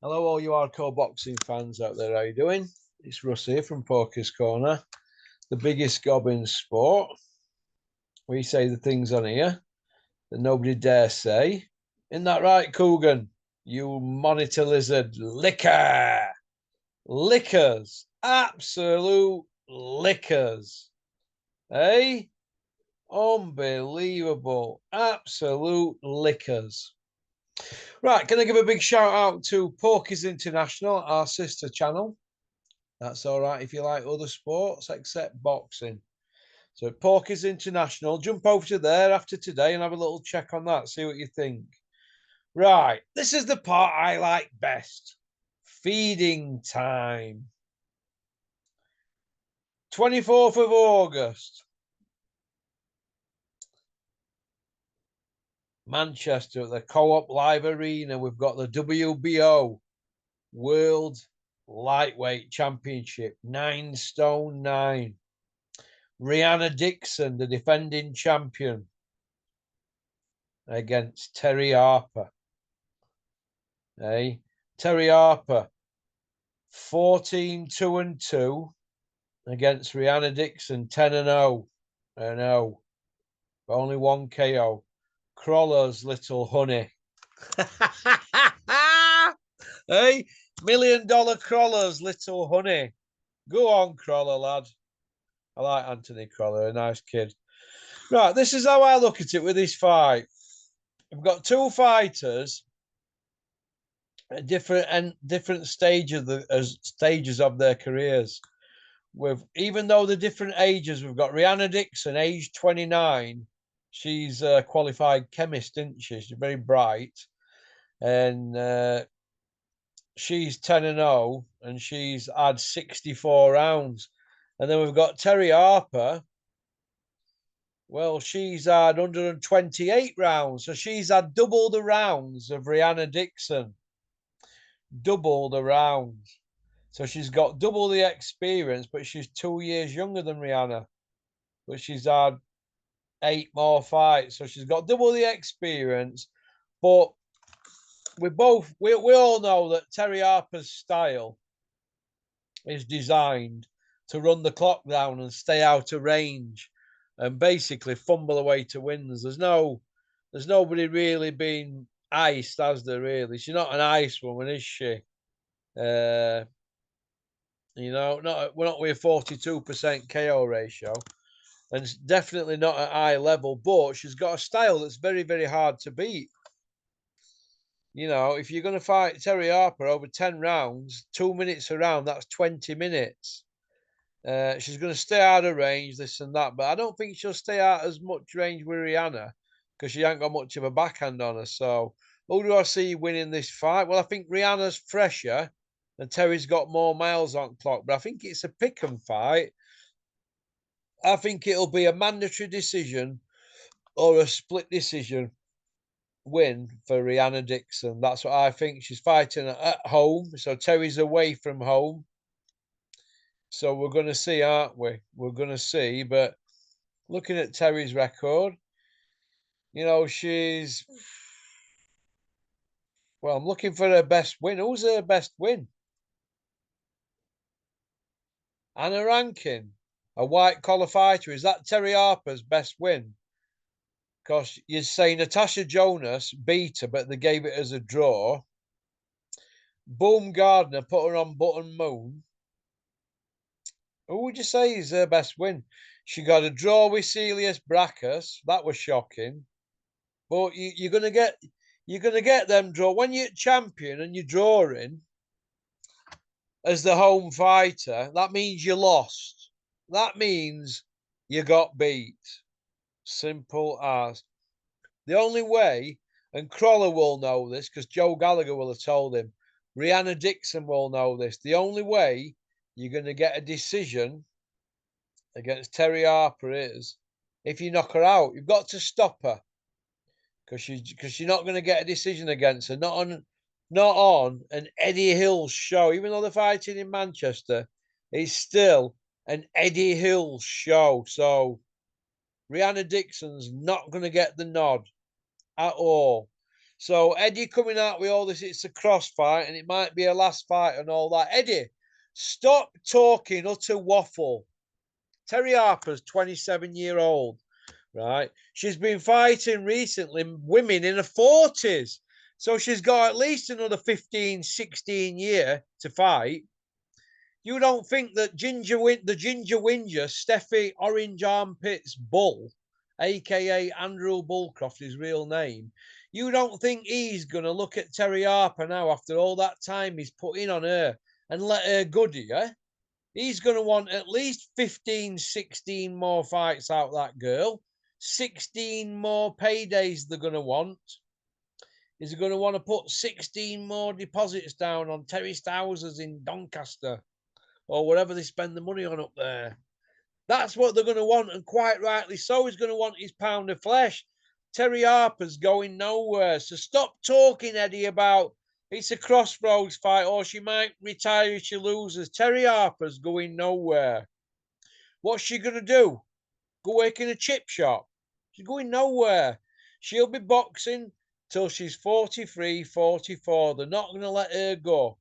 Hello, all you hardcore boxing fans out there. How you doing? It's Russ here from Poker's Corner, the biggest gob in sport. We say the things on here that nobody dare say. Isn't that right, Coogan? You monitor lizard liquor. Liquors. Absolute liquors. Eh? Unbelievable. Absolute liquors. Right, can I give a big shout out to Porky's International, our sister channel? That's all right if you like other sports except boxing. So Porky's International, jump over to there after today and have a little check on that, see what you think. Right, this is the part I like best. Feeding time. 24th of August. Manchester at the Co-op Live Arena. We've got the WBO World Lightweight Championship, 9 stone 9. Rihanna Dixon, the defending champion, against Terri Harper. Terri Harper, 14-2-2 against Rihanna Dixon, 10-0. And 0. Only one KO. Crawler's little honey. Hey, $1 million Crawler's little honey. Go on, Crawler, lad. I like Anthony Crawler, a nice kid. Right, this is how I look at it with this fight. We've got two fighters at different stages of their careers. Even though the different ages, we've got Rihanna Dixon, age 29. She's a qualified chemist, isn't she? She's very bright, and she's 10-0, and she's had 64 rounds. And then we've got Terri Harper. Well, she's had 128 rounds, so she's had double the rounds of Rihanna Dixon. Double the rounds. So she's got double the experience, but she's 2 years younger than Rihanna. But she's had 8 more fights, so she's got double the experience. But we all know that Terri Harper's style is designed to run the clock down and stay out of range and basically fumble away to wins. There's nobody really been iced, has there? Really, she's not an ice woman, is she? We're not with a 42% KO ratio, and it's definitely not at high level. But she's got a style that's very, very hard to beat. If you're going to fight Terri Harper over 10 rounds, 2 minutes a round, that's 20 minutes. She's going to stay out of range, this and that, but I don't think she'll stay out as much range with Rihanna because she ain't got much of a backhand on her. So, who do I see winning this fight? Well, I think Rihanna's fresher and Terry's got more miles on clock, but I think it's a pick 'em fight. I think it'll be a mandatory decision or a split decision win for Rihanna Dixon. That's what I think. She's fighting at home, so Terry's away from home. So we're going to see, aren't we? We're going to see. But looking at Terry's record, she's. Well, I'm looking for her best win. Who's her best win? Anna Rankin, a white collar fighter. Is that Terri Harper's best win? Because you'd say Natasha Jonas beat her, but they gave it as a draw. Boom Gardner put her on Button Moon. Who would you say is her best win? She got a draw with Celius Brackus. That was shocking. But you're gonna get them draw when you're champion and you're drawing as the home fighter. That means you lost. That means you got beat. Simple as. The only way, and Crawler will know this because Joe Gallagher will have told him. Rihanna Dixon will know this. The only way you're going to get a decision against Terri Harper is if you knock her out. You've got to stop her because you're not going to get a decision against her. Not on an Eddie Hill show. Even though they're fighting in Manchester, it's still an Eddie Hill show. So Rihanna Dixon's not going to get the nod at all. So Eddie coming out with all this, it's a cross fight and it might be a last fight and all that. Eddie, stop talking utter waffle. Terri Harper's 27-year-old, right? She's been fighting recently women in her 40s. So she's got at least another 15, 16 year to fight. You don't think that the Ginger Whinger, Steffi Orange Armpits Bull, aka Andrew Bullcroft, his real name, you don't think he's going to look at Terri Harper now after all that time he's put in on her and let her goody, yeah? He's going to want at least 15, 16 more fights out that girl, 16 more paydays they're going to want. Is he going to want to put 16 more deposits down on terraced houses in Doncaster or wherever they spend the money on up there? That's what they're going to want, and quite rightly so. He's going to want his pound of flesh. Terri Harper's going nowhere. So stop talking, Eddie, about it's a crossroads fight or she might retire if she loses. Terri Harper's going nowhere. What's she going to do? Go work in a chip shop? She's going nowhere. She'll be boxing till she's 43, 44. They're not going to let her go.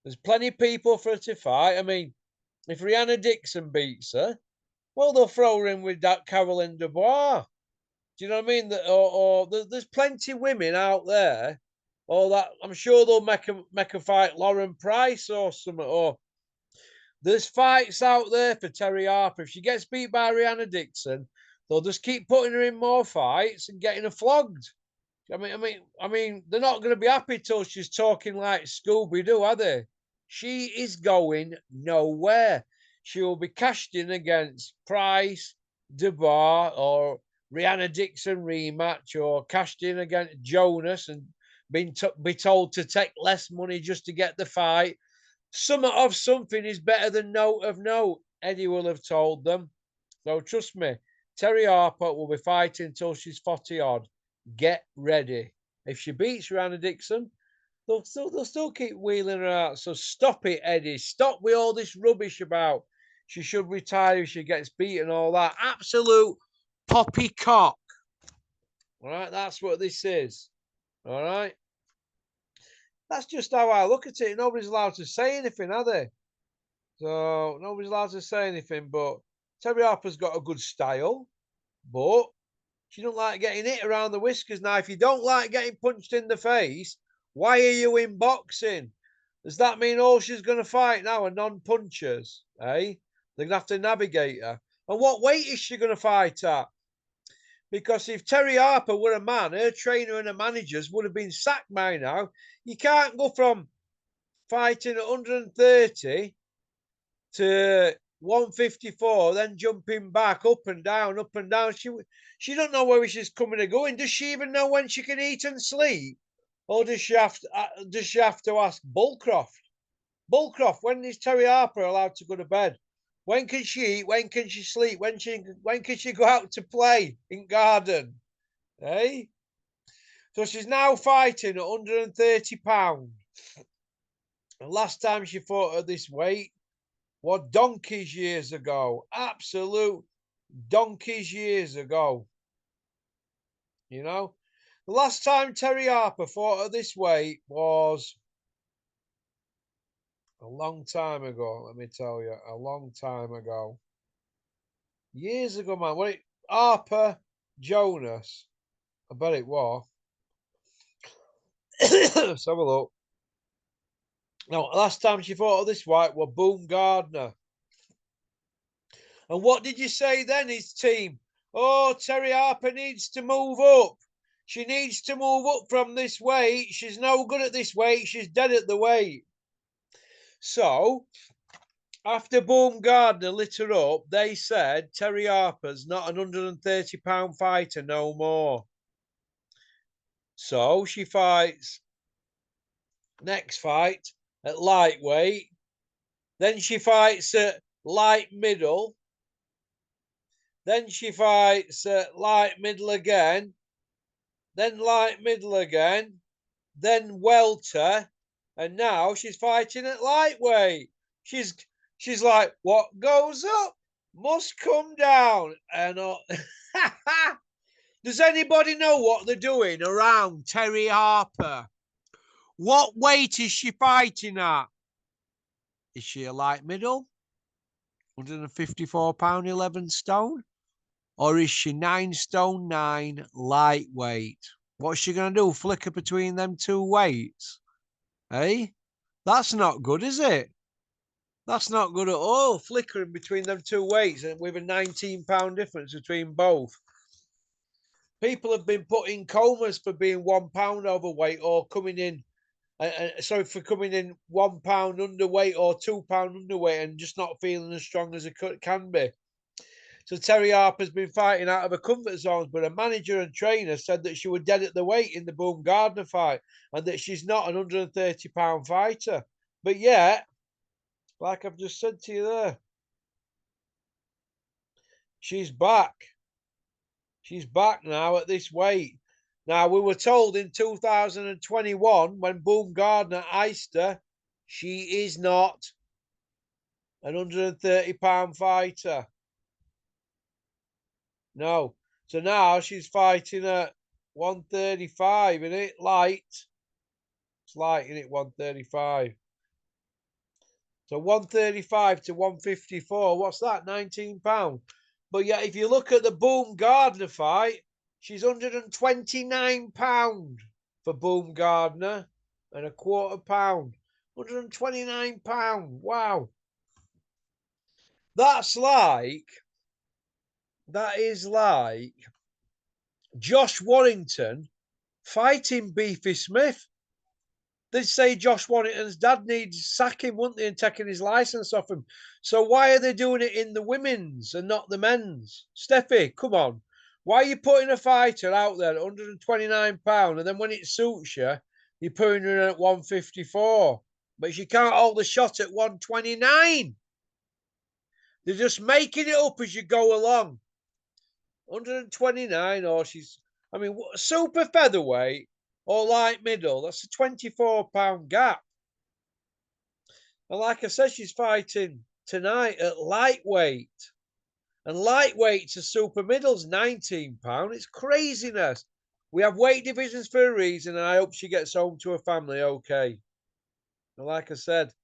There's plenty of people for her to fight. I mean, if Rihanna Dixon beats her, well, they'll throw her in with that Caroline Dubois. Do you know what I mean? There's plenty of women out there. Or that I'm sure they'll make a fight Lauren Price or something. Or there's fights out there for Terri Harper. If she gets beat by Rihanna Dixon, they'll just keep putting her in more fights and getting her flogged. I mean, they're not going to be happy till she's talking like Scooby Doo, are they? She is going nowhere. She will be cashed in against Price, Dubois, or Rihanna Dixon rematch, or cashed in against Jonas and be told to take less money just to get the fight. Some of something is better than no of no, Eddie will have told them. So trust me, Terri Harper will be fighting until she's 40 odd. Get ready. If she beats Rihanna Dixon, they'll still keep wheeling her out. So stop it, Eddie. Stop with all this rubbish about she should retire if she gets beaten, all that. Absolute poppycock. All right, that's what this is. All right. That's just how I look at it. Nobody's allowed to say anything, are they? So nobody's allowed to say anything. But Terri Harper's got a good style, but she don't like getting hit around the whiskers. Now, if you don't like getting punched in the face, why are you in boxing? Does that mean all she's going to fight now are non-punchers? Eh? They're going to have to navigate her. And what weight is she going to fight at? Because if Terri Harper were a man, her trainer and her managers would have been sacked by now. You can't go from fighting at 130 to 154, then jumping back up and down, up and down. She don't know where she's coming and going. Does she even know when she can eat and sleep? Or does she have to ask Bullcroft? Bullcroft, when is Terri Harper allowed to go to bed? When can she eat? When can she sleep? When can she go out to play in garden? Eh? So she's now fighting at 130 pounds. And last time she fought at this weight, what donkeys years ago. Absolute donkeys years ago. You know? The last time Terri Harper fought at this weight was a long time ago, let me tell you. A long time ago. Years ago, man. What Harper Jonas. I bet it was. Let's have a look. No, last time she fought at this weight was Boom Gardner. And what did you say then, his team? Oh, Terri Harper needs to move up. She needs to move up from this weight. She's no good at this weight. She's dead at the weight. So, after Boom Gardner lit her up, they said Terri Harper's not an 130-pound fighter no more. So, she fights next fight at lightweight. Then she fights at light middle. Then she fights at light middle again. Then light middle again. Then welter. And now she's fighting at lightweight. She's like, what goes up must come down. And Does anybody know what they're doing around Terri Harper? What weight is she fighting at? Is she a light middle? 154 pound 11 stone? Or is she 9 stone 9 lightweight? What's she going to do? Flicker between them two weights? Eh? That's not good, is it? That's not good at all. Flickering between them two weights with a 19 pound difference between both. People have been put in comas for being 1 pound overweight or coming in for coming in 1 pound underweight or 2 pound underweight and just not feeling as strong as it can be. So Terri Harper's been fighting out of her comfort zones, but her manager and trainer said that she was dead at the weight in the Boom Gardner fight and that she's not an 130-pound fighter. But yet, like I've just said to you there, she's back. She's back now at this weight. Now, we were told in 2021 when Boom Gardner iced her, she is not an 130-pound fighter. No. So now she's fighting at 135, isn't it? Light. It's light, isn't it? 135. So 135 to 154. What's that? 19 pounds. But yeah, if you look at the Boom Gardner fight, she's 129 pound for Boom Gardner and a quarter pound. 129 pound. Wow. That is like Josh Warrington fighting Beefy Smith. They'd say Josh Warrington's dad needs to sack him, wouldn't they, and taking his license off him. So why are they doing it in the women's and not the men's? Steffi, come on. Why are you putting a fighter out there at 129 pounds and then when it suits you, you're putting her in at 154? But she can't hold the shot at 129. They're just making it up as you go along. 129, or she's, I mean, super featherweight or light middle, that's a 24-pound gap. And like I said, she's fighting tonight at lightweight. And lightweight to super middle's 19 pounds. It's craziness. We have weight divisions for a reason, and I hope she gets home to her family okay. And like I said, if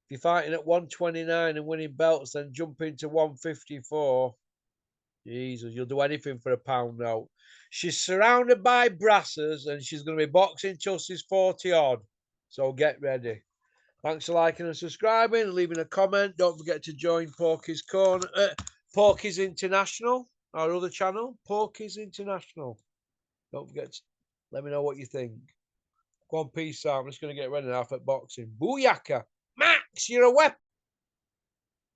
you're fighting at 129 and winning belts, then jump into 154. Jesus, you'll do anything for a pound note. She's surrounded by brassers and she's going to be boxing till she's 40 odd. So get ready. Thanks for liking and subscribing and leaving a comment. Don't forget to join Porky's Corner, Porky's International, our other channel, Porky's International. Don't forget to let me know what you think. Go on, peace out. I'm just going to get ready now for boxing. Booyaka! Max, you're a weapon.